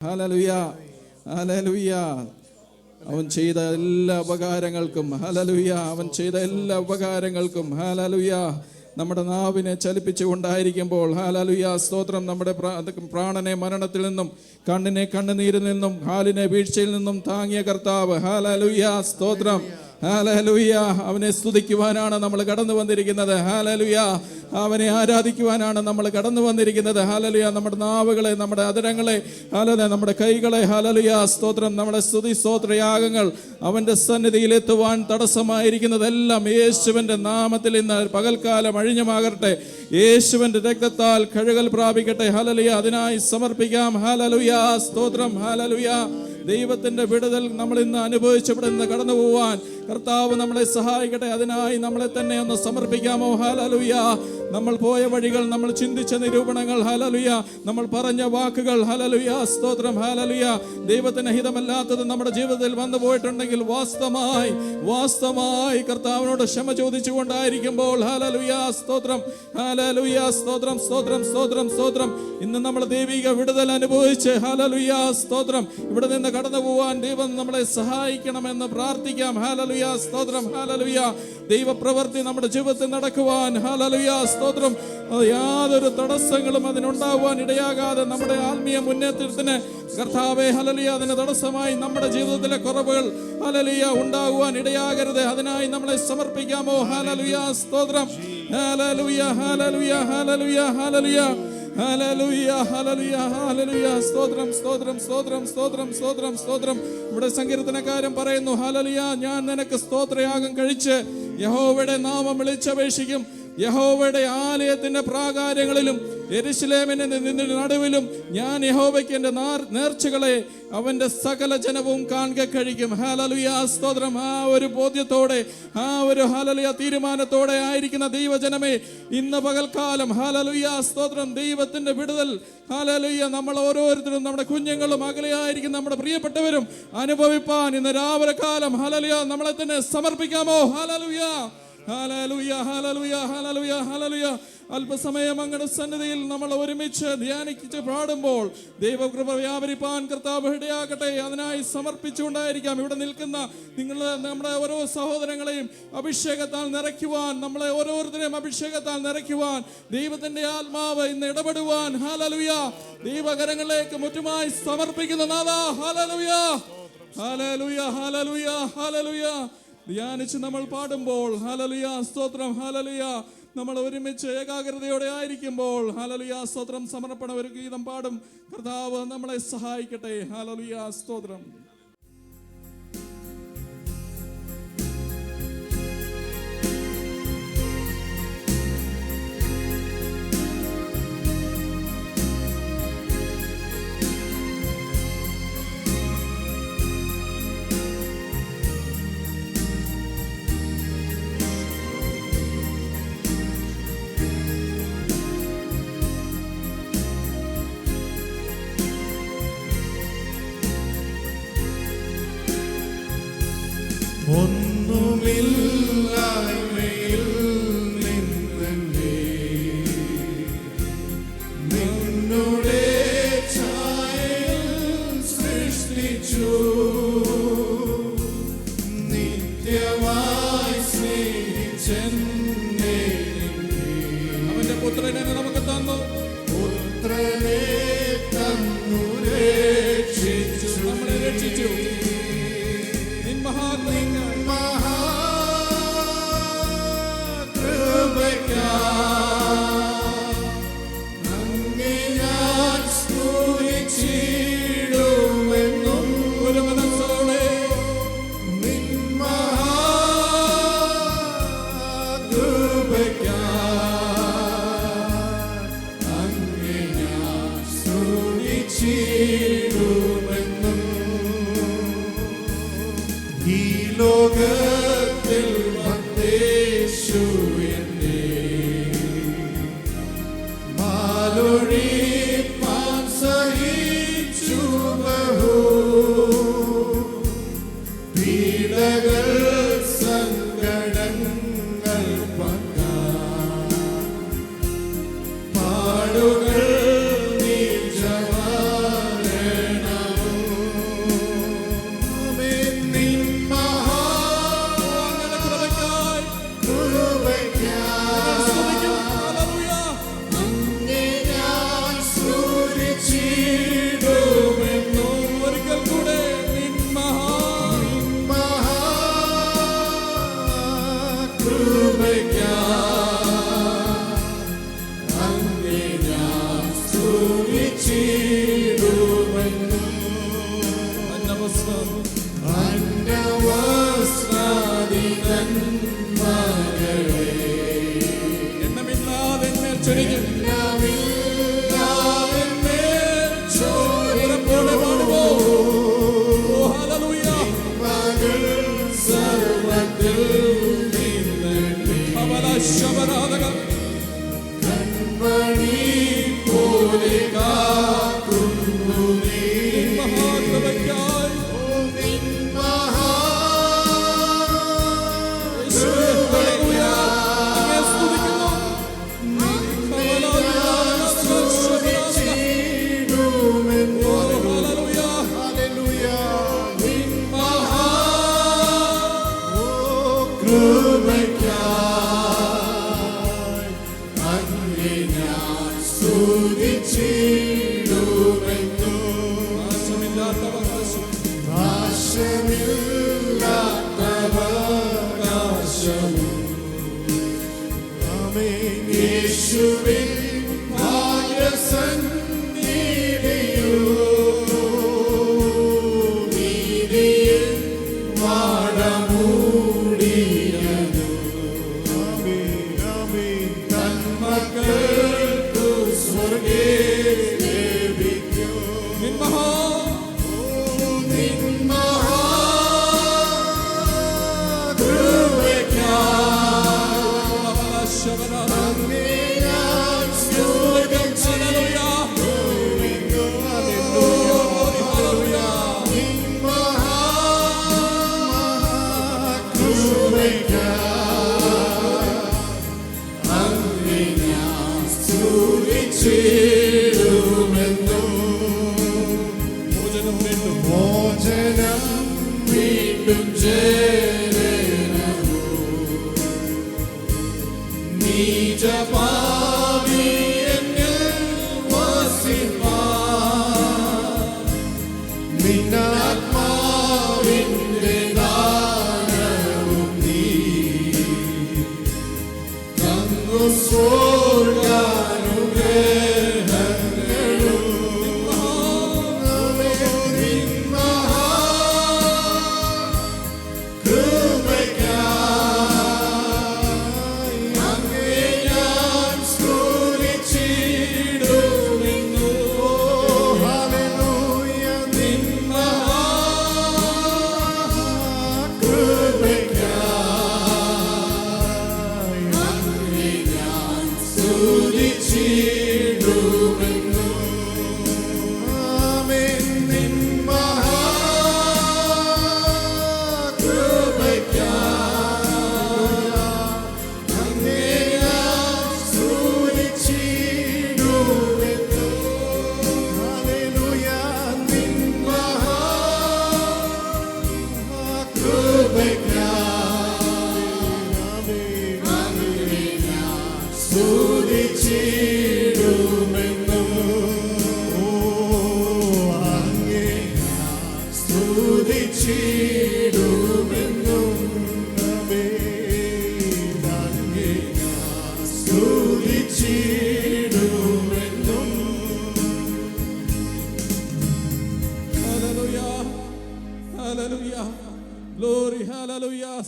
Hallelujah, hallelujah. അവൻ ചെയ്ത എല്ലാ ഉപകാരങ്ങൾക്കും ഹല്ലേലൂയ, അവൻ ചെയ്ത എല്ലാ ഉപകാരങ്ങൾക്കും ഹല്ലേലൂയ. നമ്മുടെ നാവിനെ ചലിപ്പിച്ചുകൊണ്ടായിരിക്കുമ്പോൾ ഹല്ലേലൂയ സ്തോത്രം. നമ്മുടെ പ്രാണനെ മരണത്തിൽ നിന്നും, കണ്ണിനെ കണ്ണുനീരിൽ നിന്നും, കാലിനെ വീഴ്ചയിൽ നിന്നും താങ്ങിയ കർത്താവ് ഹല്ലേലൂയ സ്തോത്രം. ഹല്ലേലൂയ. അവനെ സ്തുതിക്കുവാനാണ് നമ്മൾ കടന്നു വന്നിരിക്കുന്നത്. ഹല്ലേലൂയ. അവനെ ആരാധിക്കുവാനാണ് നമ്മൾ കടന്നു വന്നിരിക്കുന്നത്. ഹല്ലേലൂയ. നമ്മുടെ നാവുകളെ, നമ്മുടെ അധരങ്ങളെ, ഹല്ലേലൂയ, നമ്മുടെ കൈകളെ ഹല്ലേലൂയ സ്തോത്രം, നമ്മുടെ സ്തുതി സ്തോത്രയാഗങ്ങൾ അവൻ്റെ സന്നിധിയിൽ എത്തുവാൻ തടസ്സമായിരിക്കുന്നതെല്ലാം യേശുവിൻ്റെ നാമത്തിൽ ഇന്ന് പകൽക്കാലം അഴിഞ്ഞുമാകട്ടെ. യേശുവിൻ്റെ രക്തത്താൽ കഴുകൽ പ്രാപിക്കട്ടെ. ഹല്ലേലൂയ. അതിനായി സമർപ്പിക്കാം. ഹല്ലേലൂയ സ്തോത്രം. ഹല്ലേലൂയ. ദൈവത്തിൻ്റെ വിടുതൽ നമ്മൾ ഇന്ന് അനുഭവിച്ചവിടുന്ന് കടന്നു പോവാൻ കർത്താവ് നമ്മളെ സഹായിക്കട്ടെ. അതിനായി നമ്മളെ തന്നെ ഒന്ന് സമർപ്പിക്കാമോ? ഹല്ലേലൂയ. നമ്മൾ പോയ വഴികൾ, നമ്മൾ ചിന്തിച്ച നിരൂപണങ്ങൾ, ഹല്ലേലൂയ, നമ്മൾ പറഞ്ഞ വാക്കുകൾ, ഹല്ലേലൂയ സ്തോത്രം, ഹല്ലേലൂയ, ദൈവത്തിന് ഹിതമല്ലാത്തത് നമ്മുടെ ജീവിതത്തിൽ വന്നു പോയിട്ടുണ്ടെങ്കിൽ വാസ്തവമായി കർത്താവിനോട് ക്ഷമ ചോദിച്ചുകൊണ്ടായിരിക്കുമ്പോൾ ഹല്ലേലൂയ സ്തോത്രം, ഹല്ലേലൂയ സ്തോത്രം, സ്തോത്രം, സ്തോത്രം, സ്തോത്രം. ഇന്ന് നമ്മൾ ദൈവിക വിടുതൽ അനുഭവിച്ച് ഹല്ലേലൂയ സ്തോത്രം ഇവിടെ നിന്ന് കടന്നു പോവാൻ ദൈവം നമ്മളെ സഹായിക്കണമെന്ന് പ്രാർത്ഥിക്കാം. ഹല്ലേലൂയ സ്തോത്രം, ഹല്ലേലൂയ. ദൈവപ്രവൃത്തി നമ്മുടെ ജീവിതത്തിൽ നടക്കുവാൻ ഹല്ലേലൂയ സ്തോത്രം യാതൊരു തടസ്സങ്ങളും അതിനുണ്ടാവാൻ ഇടയാകാതെ നമ്മുടെ ആത്മീയ മുന്നേറ്റത്തിന് കർത്താവേ ഹല്ലേലൂയ അതിന് തടസ്സമായി നമ്മുടെ ജീവിതത്തിലെ കുറവുകൾ ഹല്ലേലൂയ ഉണ്ടാകുവാൻ ഇടയാകരുത്. അതിനായി നമ്മളെ സമർപ്പിക്കാമോ? ഹല്ലേലൂയ സ്തോത്രം, ഹല്ലേലൂയ, ഹല്ലേലൂയ, ഹല്ലേലൂയ, ഹല്ലേലൂയ, ഹല്ലേലൂയ, ഹല്ലേലൂയ, ഹല്ലേലൂയ സ്തോത്രം, സ്തോത്രം, സ്തോത്രം, സ്തോത്രം, സ്തോത്രം, സ്തോത്രം. ഇവിടെ സങ്കീർത്തനക്കാരൻ പറയുന്നു ഹല്ലേലൂയ, ഞാൻ നിനക്ക് സ്തോത്രയാഗം കഴിച്ച് യഹോവയുടെ നാമം വിളിച്ചപേക്ഷിക്കും. യഹോവയുടെ ആലയത്തിന്റെ പ്രാകാരങ്ങളിലും യെരൂശലേമിന്റെ നടുവിലും ഞാൻ യഹോവയ്ക്ക് എൻ്റെ നേർച്ചകളെ അവന്റെ സകല ജനവും കാണുക കഴിക്കും. ഹല്ലേലൂയ സ്തോത്രം. ആ ഒരു ബോധ്യത്തോടെ, ആ ഒരു ഹല്ലേലൂയ തീരുമാനത്തോടെ ആയിരിക്കുന്ന ദൈവജനമേ, ഇന്ന് പകൽക്കാലം ഹല്ലേലൂയ സ്തോത്രം ദൈവത്തിന്റെ വിടുതൽ ഹല്ലേലൂയ നമ്മൾ ഓരോരുത്തരും, നമ്മുടെ കുഞ്ഞുങ്ങളും അകലെയായിരിക്കും നമ്മുടെ പ്രിയപ്പെട്ടവരും അനുഭവിപ്പാൻ ഇന്ന് രാവിലെ കാലം ഹല്ലേലൂയ നമ്മളെ തന്നെ സമർപ്പിക്കാമോ? ഹല്ലേലൂയ, ഹല്ലേലൂയ, ഹല്ലേലൂയ, ഹല്ലേലൂയ, ഹല്ലേലൂയ. അല്പസമയം അങ്ങയുടെ സന്നിധിയിൽ നമ്മൾ ഒരുമിച്ച് ധ്യാനിച്ച് പാടുമ്പോൾ ദൈവകൃപ വ്യാപരിപ്പാൻ കർത്താവ് ഇടയാകട്ടെ. അതിനായി സമർപ്പിച്ചുകൊണ്ടായിരിക്കാം ഇവിടെ നിൽക്കുന്ന നമ്മുടെ ഓരോ സഹോദരങ്ങളെയും അഭിഷേകത്താൽ നിറയ്ക്കുവാൻ, നമ്മളെ ഓരോരുത്തരെയും അഭിഷേകത്താൽ നിറയ്ക്കുവാൻ ദൈവത്തിന്റെ ആത്മാവ് ഇന്ന് ഇടപെടുവാൻ ഹല്ലേലൂയ ദൈവകരങ്ങളിലേക്ക് മുറ്റുമായി സമർപ്പിക്കുന്ന നാഥാ ഹല്ലേലൂയ, ഹല്ലേലൂയ, ഹല്ലേലൂയ, ഹല്ലേലൂയ. ധ്യാനിച്ച് നമ്മൾ പാടുമ്പോൾ ഹല്ലേലൂയ സ്തോത്രം, ഹല്ലേലൂയ നമ്മൾ ഒരുമിച്ച് ഏകാഗ്രതയോടെ ആയിരിക്കുമ്പോൾ ഹല്ലേലൂയ സ്തോത്രം സമർപ്പണ ഒരു ഗീതം പാടും. കർത്താവ് നമ്മളെ സഹായിക്കട്ടെ. ഹല്ലേലൂയ സ്തോത്രം. ഒന്നുമില്ലായ്മയിൽ നിന്നെ നിന്നുടെ ഛായയിൽ സൃഷ്ടിച്ചു, നിത്യമായി സ്നേഹിച്ചെന്നെ അവന്റെ പുത്രനെ നമുക്ക് തന്നു, പുത്രനെ തന്നു രക്ഷിച്ചു, നമ്മളെ രക്ഷിച്ചു. അങ്ങേ ഞാൻ സ്തുതിച്ചിടുമെന്നും യേശുവിൻ ഭാഗ്യസന്നിധിയോ നീതിയിൽ വാടമൂടിയതു തന്മക്കൾക്കു സ്വർഗേ ലഭിക്കും. നിൻ മോചനം വീണ്ടും ചേരണമോ നീജപാപി എന്നിൽ വസിപ്പാൻ നിന്നാത്മാവിന്റെ ദാനവും നീ തന്നു സ്വർഗ്ഗാനുഗ്രഹങ്ങളും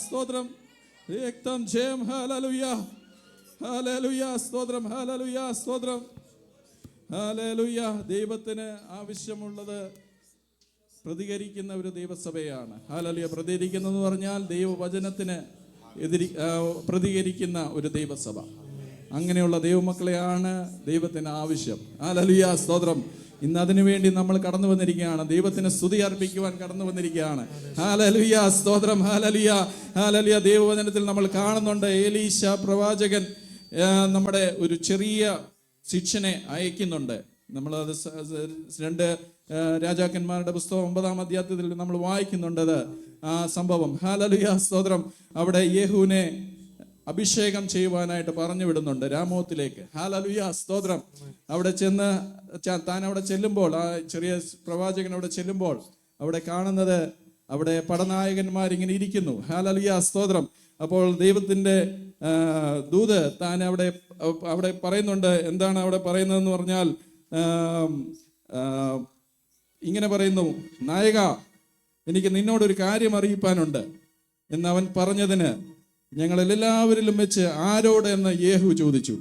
സ്തോത്രം രക്തം ജയം. ഹല്ലേലൂയ ഹല്ലേലൂയ സ്തോത്രം ഹല്ലേലൂയ സ്തോത്രം ഹല്ലേലൂയ. ദൈവത്തിന് ആവശ്യമുള്ളത് പ്രതികരിക്കുന്ന ഒരു ദൈവസഭയാണ്. ഹല്ലേലൂയ. പ്രതികരിക്കുന്നതെന്ന് പറഞ്ഞാൽ ദൈവവചനത്തിന് പ്രതികരിക്കുന്ന ഒരു ദൈവസഭ. അങ്ങനെയുള്ള ദൈവമക്കളെയാണ് ദൈവത്തിന് ആവശ്യം. ഹല്ലേലൂയ സ്തോത്രം. ഇന്ന് അതിനു വേണ്ടി നമ്മൾ കടന്നു വന്നിരിക്കുകയാണ്. ദൈവത്തിന് സ്തുതി അർപ്പിക്കുവാൻ കടന്നു വന്നിരിക്കുകയാണ്. ഹല്ലേലൂയ സ്തോത്രം ഹല്ലേലൂയ ഹല്ലേലൂയ. ദൈവവചനത്തിൽ നമ്മൾ കാണുന്നുണ്ട്, എലീശ പ്രവാചകൻ നമ്മുടെ ഒരു ചെറിയ ശിക്ഷനെ അയക്കുന്നുണ്ട്. നമ്മളത് 2 രാജാക്കന്മാരുടെ പുസ്തകം 9-ാം അധ്യായത്തിൽ നമ്മൾ വായിക്കുന്നുണ്ടത് ആ സംഭവം. ഹല്ലേലൂയ സ്തോത്രം. അവിടെ യേഹൂവിനെ അഭിഷേകം ചെയ്യുവാനായിട്ട് പറഞ്ഞു വിടുന്നുണ്ട് രാമോത്തിലേക്ക്. ഹല്ലേലൂയ സ്തോത്രം. അവിടെ ചെന്ന് താൻ അവിടെ ചെല്ലുമ്പോൾ, ആ ചെറിയ പ്രവാചകൻ അവിടെ ചെല്ലുമ്പോൾ അവിടെ കാണുന്നത്, അവിടെ പടനായകന്മാർ ഇങ്ങനെ ഇരിക്കുന്നു. ഹല്ലേലൂയ സ്തോത്രം. അപ്പോൾ ദൈവത്തിന്റെ ദൂത് താൻ അവിടെ പറയുന്നുണ്ട്. എന്താണ് അവിടെ പറയുന്നതെന്ന് പറഞ്ഞാൽ, ഇങ്ങനെ പറയുന്നു, നായക, എനിക്ക് നിന്നോടൊരു കാര്യം അറിയിപ്പാനുണ്ട് എന്നവൻ പറഞ്ഞതിന് ഞങ്ങളെല്ലാവരിലും വെച്ച് ആരോട് എന്ന് യേഹു ചോദിച്ചു.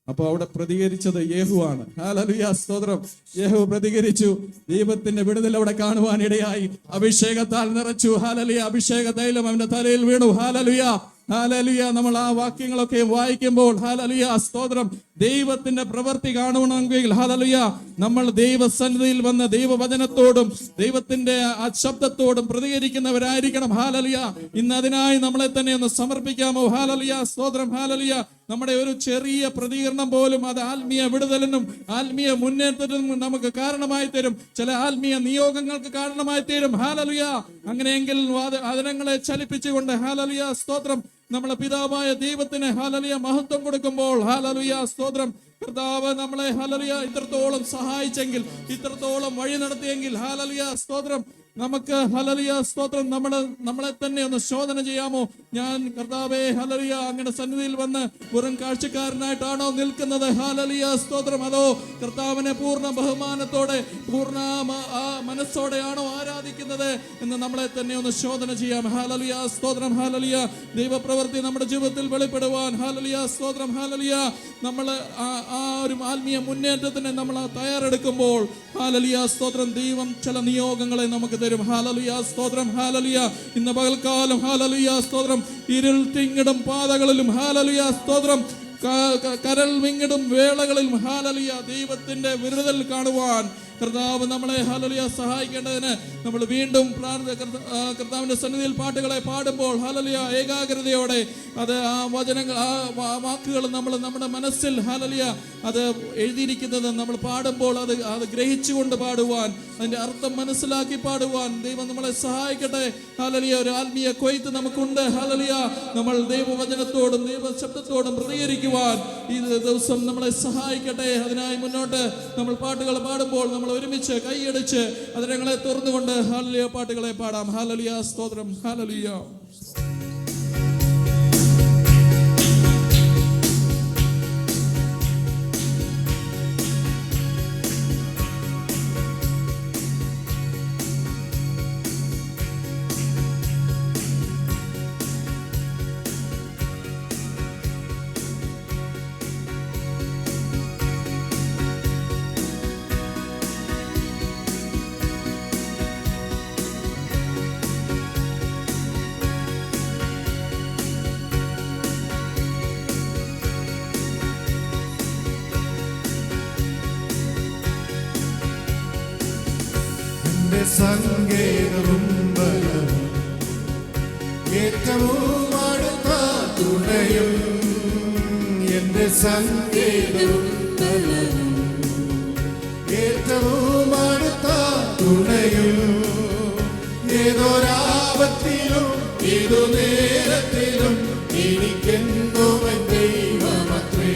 അപ്പൊ അവിടെ പ്രതികരിച്ചത് യേഹു ആണ്. ഹല്ലേലൂയ സ്തോത്രം. യേഹു പ്രതികരിച്ചു. ദൈവത്തിന്റെ വിടുതൽ അവിടെ കാണുവാനിടയായി. അഭിഷേകത്താൽ നിറച്ചു. ഹല്ലേലൂയ. അഭിഷേക തൈലം അവന്റെ തലയിൽ വീണു. Hallelujah hallelujah. നമ്മൾ ആ വാക്യങ്ങളൊക്കെ വായിക്കുമ്പോൾ ഹല്ലേലൂയ സ്തോത്രം, ദൈവത്തിന്റെ പ്രവൃത്തി കാണണമെങ്കിൽ ഹല്ലേലൂയ നമ്മൾ ദൈവസന്നിധിയിൽ വന്ന് ദൈവവചനത്തോടും ദൈവത്തിന്റെ ആ ശബ്ദത്തോടും പ്രതികരിക്കുന്നവരായിരിക്കണം. ഹല്ലേലൂയ. ഇന്ന് അതിനായി നമ്മളെ തന്നെ ഒന്ന് സമർപ്പിക്കാമോ? ഹല്ലേലൂയ സ്തോത്രം ഹല്ലേലൂയ. നമ്മുടെ ഒരു ചെറിയ പ്രതികരണം പോലും അത് ആത്മീയ വിടുതലിനും ആത്മീയ മുന്നേറ്റത്തിനും നമുക്ക് കാരണമായി തരും. ചില ആത്മീയ നിയോഗങ്ങൾക്ക് കാരണമായി തീരും. ഹല്ലേലൂയ. അങ്ങനെയെങ്കിൽ അതിനങ്ങളെ ചലിപ്പിച്ചുകൊണ്ട് ഹല്ലേലൂയ സ്തോത്രം നമ്മളെ പിതാവായ ദൈവത്തിന് ഹല്ലേലൂയ മഹത്വം കൊടുക്കുമ്പോൾ ഹല്ലേലൂയ സ്തോത്രം കർത്താവ് നമ്മളെ ഹല്ലേലൂയ ഇത്രത്തോളം സഹായിച്ചെങ്കിൽ, ഇത്രത്തോളം വഴി നടത്തിയെങ്കിൽ, ഹല്ലേലൂയ സ്തോത്രം, നമുക്ക് ഹല്ലേലൂയ സ്തോത്രം നമ്മളെ തന്നെ ഒന്ന് ശോധന ചെയ്യാമോ? ഞാൻ കർത്താവേ ഹല്ലേലൂയ അങ്ങയുടെ സന്നിധിയിൽ വന്ന് വെറും കാഴ്ചക്കാരനായിട്ടാണോ നിൽക്കുന്നത്? ഹല്ലേലൂയ സ്തോത്രം. അതോ കർത്താവിനെ പൂർണ്ണ ബഹുമാനത്തോടെ പൂർണ്ണ മനസ്സോടെയാണോ ആരാധിക്കുന്നത് എന്ന് നമ്മളെ തന്നെ ഒന്ന് ശോധന ചെയ്യാം. ഹല്ലേലൂയ സ്തോത്രം. ഹല്ലേലൂയ ദൈവപ്രവൃത്തി നമ്മുടെ ജീവിതത്തിൽ വെളിപ്പെടുവാൻ ഹല്ലേലൂയ സ്തോത്രം. ഹല്ലേലൂയ നമ്മൾ ആ ഒരു ആത്മീയ മുന്നേറ്റത്തിന് നമ്മൾ തയ്യാറെടുക്കുമ്പോൾ ഹല്ലേലൂയ സ്തോത്രം ദൈവം ചില നിയോഗങ്ങളെ നമുക്ക് തരും. ഹല്ലേലൂയ സ്തോത്രം. ഹല്ലേലൂയ ഇന്ന് പകൽക്കാലം ഹല്ലേലൂയ സ്തോത്രം ഇരുൾ തിങ്ങിടും പാതകളിലും ഹല്ലേലൂയ സ്തോത്രം കരൾ വിങ്ങിടും വേളകളിലും ഹല്ലേലൂയ ദൈവത്തിന്റെ വിടുതൽ കാണുവാൻ കർത്താവ് നമ്മളെ ഹല്ലേലൂയ സഹായിക്കേണ്ടതിന് നമ്മൾ വീണ്ടും കർത്താവിന്റെ സന്നിധിയിൽ പാട്ടുകളെ പാടുമ്പോൾ ഹല്ലേലൂയ ഏകാഗ്രതയോടെ അത് ആ വചനങ്ങൾ ആ വാക്കുകൾ നമ്മൾ നമ്മുടെ മനസ്സിൽ ഹല്ലേലൂയ അത് എഴുതിയിരിക്കുന്നത് നമ്മൾ പാടുമ്പോൾ അത് ഗ്രഹിച്ചുകൊണ്ട് പാടുവാൻ, അതിന്റെ അർത്ഥം മനസ്സിലാക്കി പാടുവാൻ ദൈവം നമ്മളെ സഹായിക്കട്ടെ. ഹല്ലേലൂയ ഒരു ആത്മീയ കൊയ്ത്ത് നമുക്കുണ്ട്. ഹല്ലേലൂയ നമ്മൾ ദൈവവചനത്തോടും ദൈവശബ്ദത്തോടും പ്രതികരിക്കുവാൻ ഈ ദിവസം നമ്മളെ സഹായിക്കട്ടെ. അതിനായി മുന്നോട്ട് നമ്മൾ പാട്ടുകൾ പാടുമ്പോൾ നമ്മൾ ഒരുമിച്ച് കൈയടിച്ച് അതിരങ്ങളെ തുറന്നുകൊണ്ട് ഹല്ലേലൂയ പാട്ടുകളെ പാടാം. ഹല്ലേലൂയ സ്തോത്രം. ഹല്ലേലൂയ. സങ്കേതവും ബലവും ഏറ്റവും അടുത്ത തുണയും, എന്റെ സങ്കേതവും ബലവും ഏറ്റവും അടുത്ത തുണയും, ഏതൊരാപത്തിലും ഏതു നേരത്തിലും എനിക്കെന്നും ദൈവമത്രേ.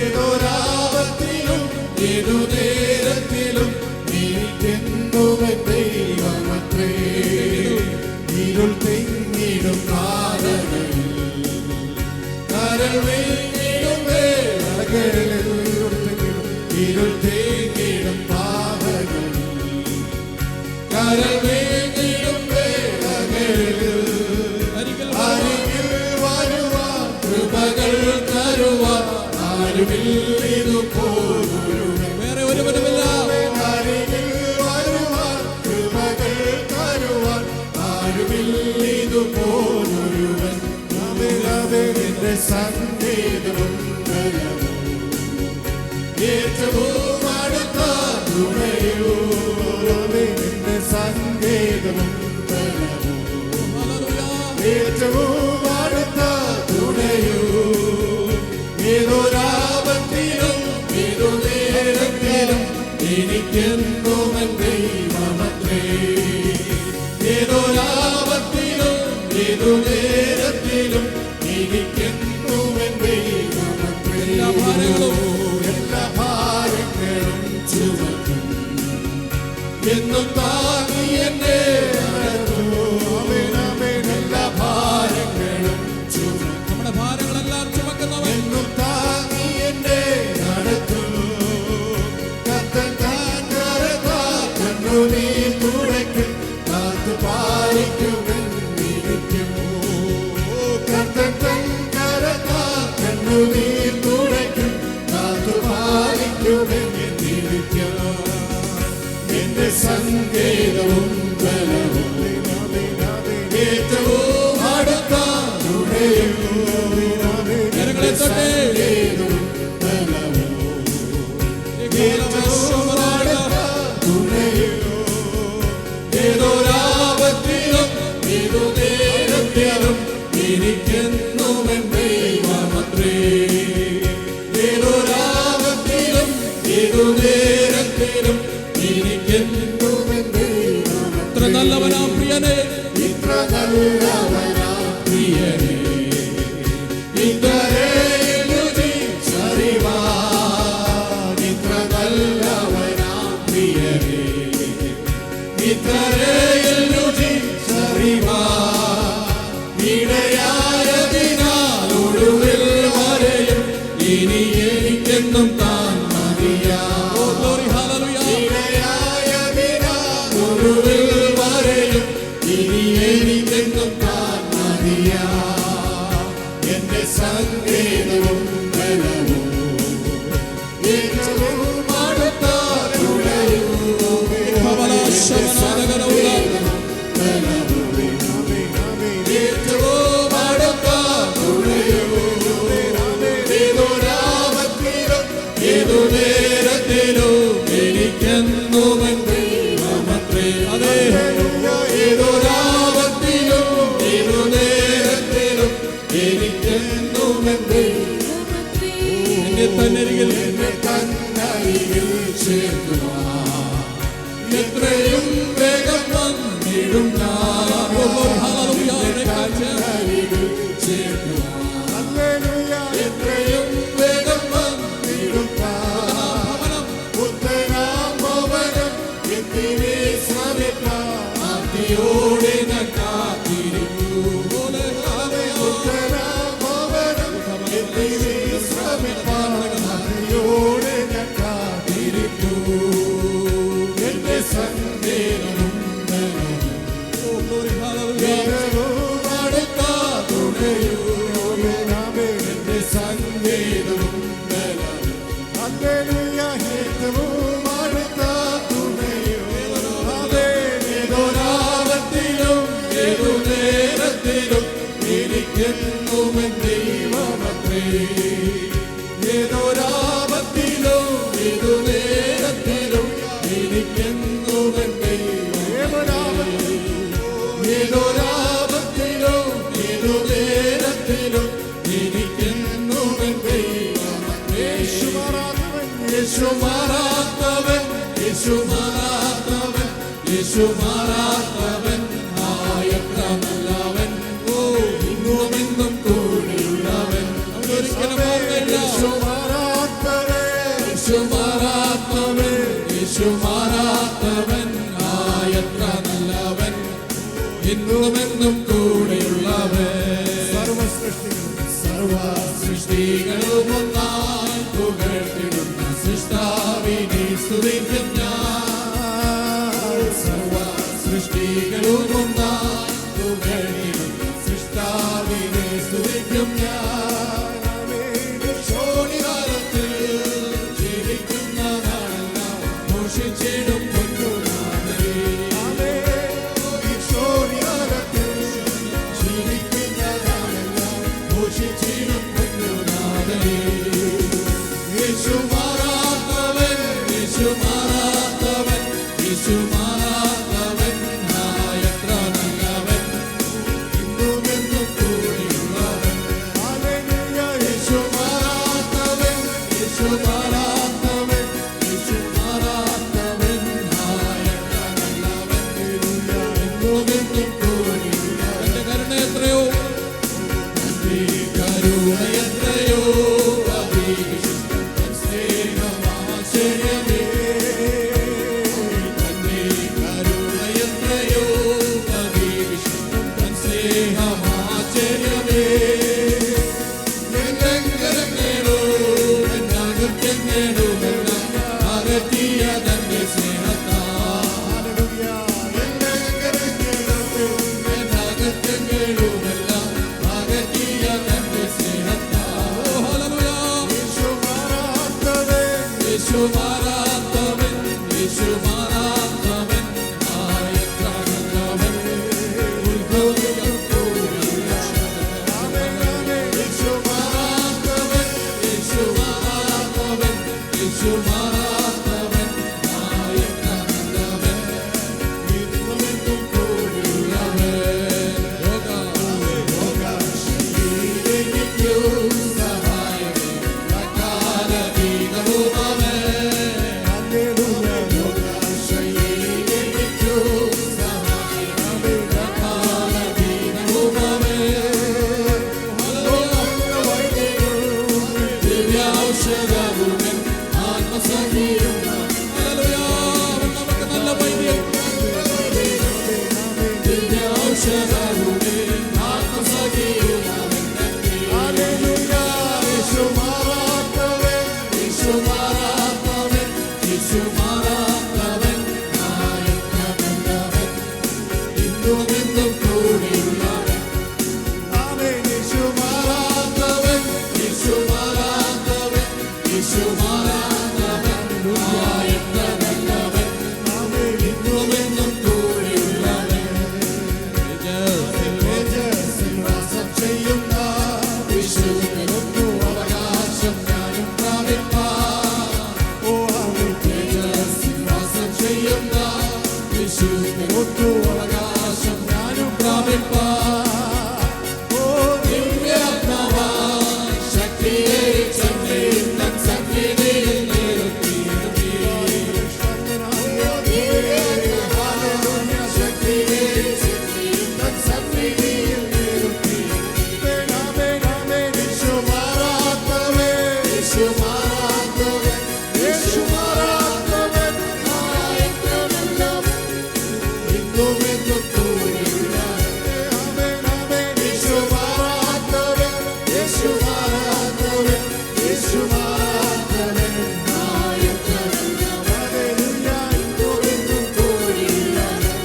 ഏതൊരാപത്തിലും ഏതു നേരത്തിലും ദൈവമത്രേ. ഇരുൾ തെങ്ങിടും പാതകളിൽ കരൾ വീങ്ങിടും വേളകളിൽ, ഇരുൾ തെങ്ങിടും പാതകളിൽ കരൾ വീങ്ങിടും വേളകളിൽ അരികിൽ വരുവാൻ കൃപകൾ തരുവാൻ ആരുമില്ലിതുപോലൊരുവൻ. വേറെ ഒരുവനുമില്ല. സങ്കേതവും ബലവും ഏറ്റവും അടുത്ത തുണയോ, സങ്കേതവും ബലവും ഏറ്റവും അടുത്ത തുണയോ, ഏതൊരാപത്തിലും ഏതു നേരത്തിലും എനിക്കെന്നും ദൈവമത്രേ. ഏതൊരാപത്തിലും ഏതു നേരത്തിലും എല്ലാ ഭാരങ്ങളും ചുമക്കും എന്നും താങ്ങി എന്നെ നടത്തും. എല്ലാ ഭാരങ്ങളും ചുമക്കും, നമ്മുടെ ഭാരങ്ങളെല്ലാം ചുമക്കുന്നവൻ എന്നും താങ്ങി എന്നെ നടത്തും. കത്തൻ താൻ കണ്ണുനീർ തുടയ്ക്കും, കാത്തു പാലിക്കുമെന്നിരിക്കും. കത്തൻ തൻ കണ്ണുനീർ തുടയ്ക്കും, കാത്തു പാലിക്കുമെന്നിരിക്കും. എന്റെ സങ്കേതവും ബലവും ഏറ്റവും അടുത്ത തുണയും, സങ്കേതവും ബലവും ഏറ്റവും അടുത്ത തുണയും, ഏതൊരാപത്തിലും ഏതു നേരത്തിലും എനിക്കെന്നും ദൈവമത്രേ. ഏതൊരാപത്തിലും ഏതു നേരത്തിലും എനിക്കെന്നും ദൈവമത്രേ. ഇത്ര നല്ലവനാ പ്രിയനേ, ഇത്ര നല്ലവനാ പ്രിയനേ, ഇത്രേ രുചിച്ചറിവാൻ ഇത്രയിൽ രുചിച്ചറിവാൻ ഇടയായതിനാൽ ഒടുവിൽ വരെയും ഇനി എനിക്കെന്നും താൻ മതിയാ. ഇടയായതിനാൽ ഒടുവിൽ വരെയും ഇനി എനിക്കെന്നും താൻ മതിയാ. എന്റെ സങ്കേതവും ബലവും ഏറ്റവും അടുത്ത തുണയും ഏറ്റവും അടുത്ത തുണയും ഏതൊരാപത്തിലും ഏതു നേരത്തിലും എനിക്കെന്നുമെൻ ദൈവമത്രേ. അതെ, ഏതൊരാപത്തിലും ഏതു നേരത്തിലും എനിക്കെന്നുമെൻ ദൈവമത്രേ. എന്നെ തന്നരികിൽ ചേർക്കുവാൻ എത്രയും വേഗം വന്നിടും ഞാൻ. എത്രയും വേഗം വന്നിടും ഉത്തരാം ഭവനം എത്തി വിശ്രമിക്കാതിയോടെ ഞാൻ കാത്തിരിക്കൂ. ഉത്തരാം ഭവനം എത്തി വിശ്രമിക്കാതിയോടെ ഞാൻ കാത്തിരിക്കൂ. എന്റെ സങ്കേതവും അടുത്ത തുണയും എന്റെ സങ്കേതവും ഏറ്റവും അടുത്ത തുണയും ഏതൊരാപത്തിലും ഏതു നേരത്തിലും എനിക്കെന്നുമെൻ ദൈവമത്രേ. ഏതൊരാപത്തിലും ഏതു നേരത്തിലും എനിക്കെന്നുമെൻ ദൈവമത്രേ. ഏതൊരാപത്തിലും ഏതു നേരത്തിലും എനിക്കെന്നുമെൻ ദൈവമത്രേ. യേശുമാറാത്തവൻ യേശുമാറാത്തവൻ യേശുമാറാത്തവൻ ആയത്ര നല്ലവൻ. ഓ, ഇന്നുമെന്നും കൂടിയുള്ളവൻ. ഒരിക്കലും യേശുമാറാത്തവൻ യേശുമാറാത്തവൻ യേശുമാറാത്തവൻ ആയത്ര നല്ലവൻ. ഇന്നുമെന്നും കൂടെയുള്ളവൻ. സർവ സൃഷ്ടികളും ഒന്നായി പുകഴ്ത്തിടുന്ന സൃഷ്ടാവിനെ സ്തുതിക്കും ഞാൻ. സർവ സൃഷ്ടികളും ഒന്നായി പുകഴ്ത്തിടുന്ന സൃഷ്ടാവിനെ സ്തുതിക്കും ഞാൻ. ശോണികാലത്തിൽ ജീവിക്കുന്ന നാളെല്ലാം ഘോഷിച്ചിടും പൊന്നുനാഥനേ. യേശുമാറാത്തവൻ യേശുമാറാത്തവൻ യേശുമാറാത്തവൻ ആയത്ര നല്ലവൻ. ഇന്നുമെന്നും കൂടിയുള്ളവൻ. യേശുമാറാത്തവൻ യേശുമാറാത്തവൻ യേശുമാറാത്തവൻ ആയത്ര നല്ലവൻ. ഇന്നുമെന്നും കൂടിയുള്ളവൻ. എന്റെ കരുണ എത്രയോ കരുണ എത്രയോ സ്നേഹമാശ്ചര്യമേ. തന്റെ കരുണ എത്രയോ അതിവിശിഷ്ടം സ്നേഹമാശ്ചര്യമേ. എന്നെങ്കരങ്ങളോ എന്നകത്തെങ്ങനോ അകറ്റിയ തന്റെ സ്നേഹത്താൽ ഇന്നുമെന്നും കൂടെയുള്ളവൻ. ആമേൻ. യേശു മാറാത്തവൻ, യേശു മാറാത്തവൻ, യേശു മാറാത്തവൻ. എത്ര നല്ലവൻ. ആമേൻ. ഇന്നുമെന്നും കൂടെയുള്ളവൻ. തേജസ്സിൽ വാസം ചെയ്യുന്ന യേശുവിനൊത്തു അവകാശം ഞാനും പ്രാപിപ്പാൻ. ഓ ആമേൻ. തേജസ്സിൽ വാസം ചെയ്യുന്ന യേശുവിനൊത്തു അവകാശം ഞാനും പ്രാപിപ്പാൻ. ഓ ദിവ്യാത്മാവാൻ ശക്തിയെ ചന്ദ്രൻ തൻ സന്നിധിയിൽ നിർത്തിയിടുമേ. ഹല്ലേലൂയ. ശക്തിയെ തൻ സന്നിധിയിൽ നിർത്തിയിടുമേ. ആമേൻ. ആമേൻ. യേശു മാറാത്തവൻ, യേശു മാറാത്തവൻ, യേശു മാറാത്തവൻ. എത്ര നല്ലവൻ. ഇന്നുമെന്നും കൂടെയുള്ളവൻ. ആമേൻ. ആമേൻ. യേശു മാറാത്തവൻ, യേശു മാറാത്തവൻ, യേശു മാറാത്തവൻ. എത്ര നല്ലവൻ. ഹല്ലേലൂയ. ഇന്നുമെന്നും കൂടെയുള്ളവൻ.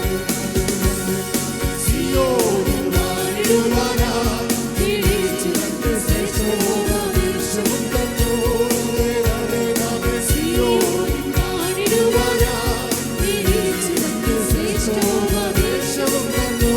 സിയോനിൽ വാണിടുവാനായി വിളിച്ചുകൊണ്ട് ശ്രേഷ്ഠോപദേശവും തന്നു. ആമേൻ. ആമേൻ. സിയോനിൽ വാണിടുവാനായി വിളിച്ചുകൊണ്ട് ശ്രേഷ്ഠോപദേശവും തന്നു.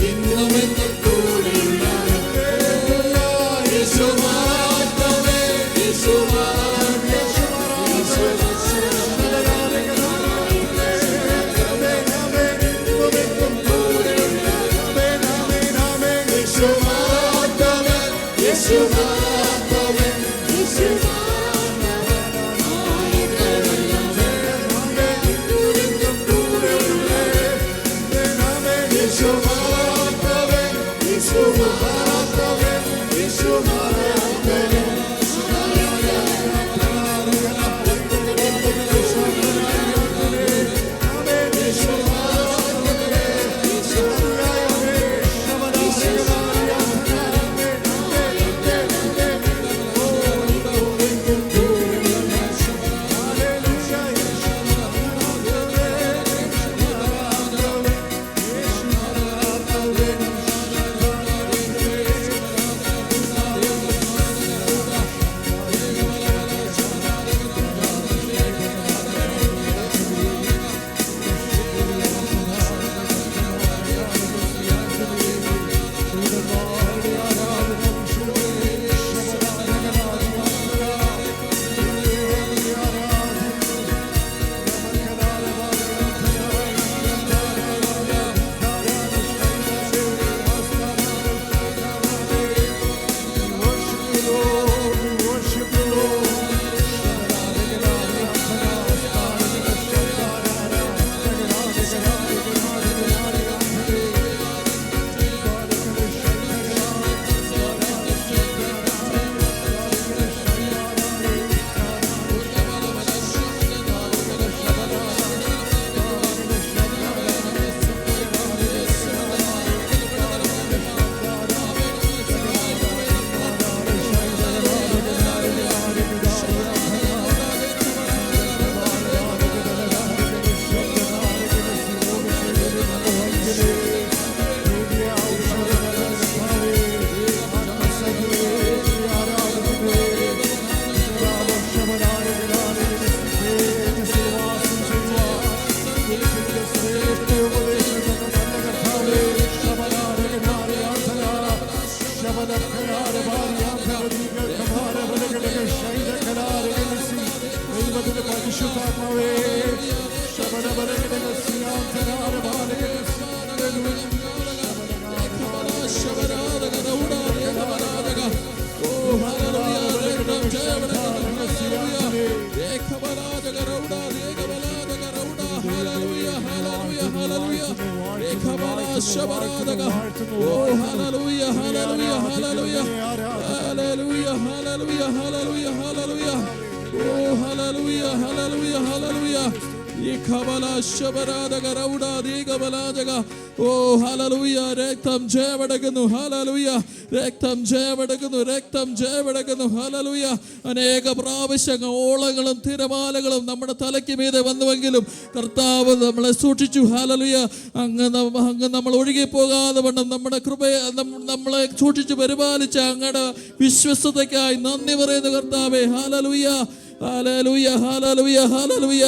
ഇന്നുമെന്നും കൂടെയുള്ളവൻ. യേശു മാറാത്തവൻ, യേശു മാറാത്തവൻ, യേശു മാറാത്തവൻ. ഇന്നുമെന്നും കൂടെയുള്ളവൻ. ആമേൻ. ആമേൻ. യേശു മാറാത്തവൻ, യേശു മാറാത്തവൻ, യേശു മാറാത്തവൻ. എത്ര നല്ലവൻ. ഇന്നുമെന്നും കൂടെയുള്ളവൻ. ആമേൻ. യേശു മാറാത്തവൻ, യേശു മാറാത്തവൻ, യേശു മാറാത്തവൻ. ആമേൻ. യേശു മാറാത്തവൻ, യേശു മാറാത്തവൻ. ശബരാധക. ഓ ഹല്ലേലൂയ ഹല്ലേലൂയ ഹല്ലേലൂയ ഹല്ലേലൂയ ഹല്ലേലൂയ ഹല്ലേലൂയ ഹല്ലേലൂയ. ഓ ഹല്ലേലൂയ ഹല്ലേലൂയ ഹല്ലേലൂയ. ഈ ഖബല ശബരാധക റൗഡ ദീഗബലാജക. ഓ ഹല്ലേലൂയ. രക്തം ജയമെടുക്കുന്നു. ഹല്ലേലൂയ. രക്തം ജയമെടുക്കുന്നു. രക്തം ജയമെടുക്കുന്നു. ഹല്ലേലൂയ. അനേക പ്രാവശ്യം ഓളങ്ങളും തിരമാലകളും നമ്മുടെ തലയ്ക്ക് മീതെ വന്നുവെങ്കിലും കർത്താവ് നമ്മളെ സൂക്ഷിച്ചു. ഹല്ലേലൂയ. അങ്ങ് നമ്മൾ ഒഴുകി പോകാതെ വണ്ണം നമ്മുടെ കൃപയെ നമ്മളെ സൂക്ഷിച്ചു പരിപാലിച്ച അങ്ങയുടെ വിശ്വസ്തതയ്ക്കായി നന്ദി പറയുന്നു കർത്താവേ. ഹല്ലേലൂയ ഹല്ലേലൂയ ഹല്ലേലൂയ ഹല്ലേലൂയ.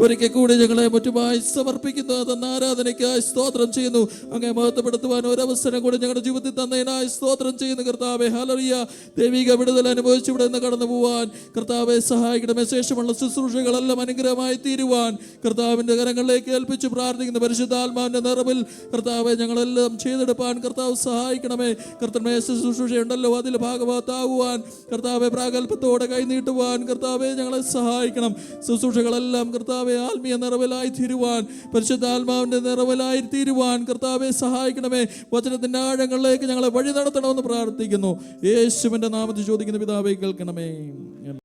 ഒരിക്കൽ കൂടി ഞങ്ങളെ മറ്റുമായി സമർപ്പിക്കുന്നു. തന്ന ആരാധനയ്ക്കായി സ്തോത്രം ചെയ്യുന്നു. അങ്ങേ മഹത്വപ്പെടുത്തുവാൻ ഒരവസരം കൂടി ഞങ്ങളുടെ ജീവിതത്തിൽ തന്നതിനായി സ്തോത്രം ചെയ്യുന്നു കർത്താവേ. ഹല്ലേലൂയ. ദൈവിക വിടുതൽ അനുഭവിച്ച് ഇവിടെ നിന്ന് കടന്നു പോവാൻ കർത്താവെ സഹായിക്കണമേ. ശേഷമുള്ള ശുശ്രൂഷകളെല്ലാം അനുഗ്രഹമായി തീരുവാൻ കർത്താവിൻ്റെ കരങ്ങളിലേക്ക് ഏൽപ്പിച്ച് പ്രാർത്ഥിക്കുന്നു. പരിശുദ്ധാത്മാവിൻ്റെ നിറവിൽ കർത്താവെ ഞങ്ങളെല്ലാം ചെയ്തെടുപ്പാൻ കർത്താവ് സഹായിക്കണമേ. കർത്തമേ ശുശ്രൂഷയുണ്ടല്ലോ അതിൽ ഭാഗവത്താകുവാൻ കർത്താവെ പ്രാഗൽഭത്തോടെ കൈനീട്ടുവാൻ കർത്താവെ ഞങ്ങളെ സഹായിക്കണം. ശുശ്രൂഷകളെല്ലാം കർത്താവെ ആത്മീയ നിറവിലായി തീരുവാൻ പരിശുദ്ധാത്മാവിൻ്റെ നിറവിലായി തീരുവാൻ കർത്താവെ സഹായിക്കണമേ. വചനത്തിൻ്റെ ആഴങ്ങളിലേക്ക് ഞങ്ങളെ വഴി നടത്തണമെന്ന് പ്രാർത്ഥിക്കുന്നു. യേശുവിൻ്റെ നാമത്തിൽ ചോദിക്കുന്ന പിതാവേ കേൾക്കണമേ.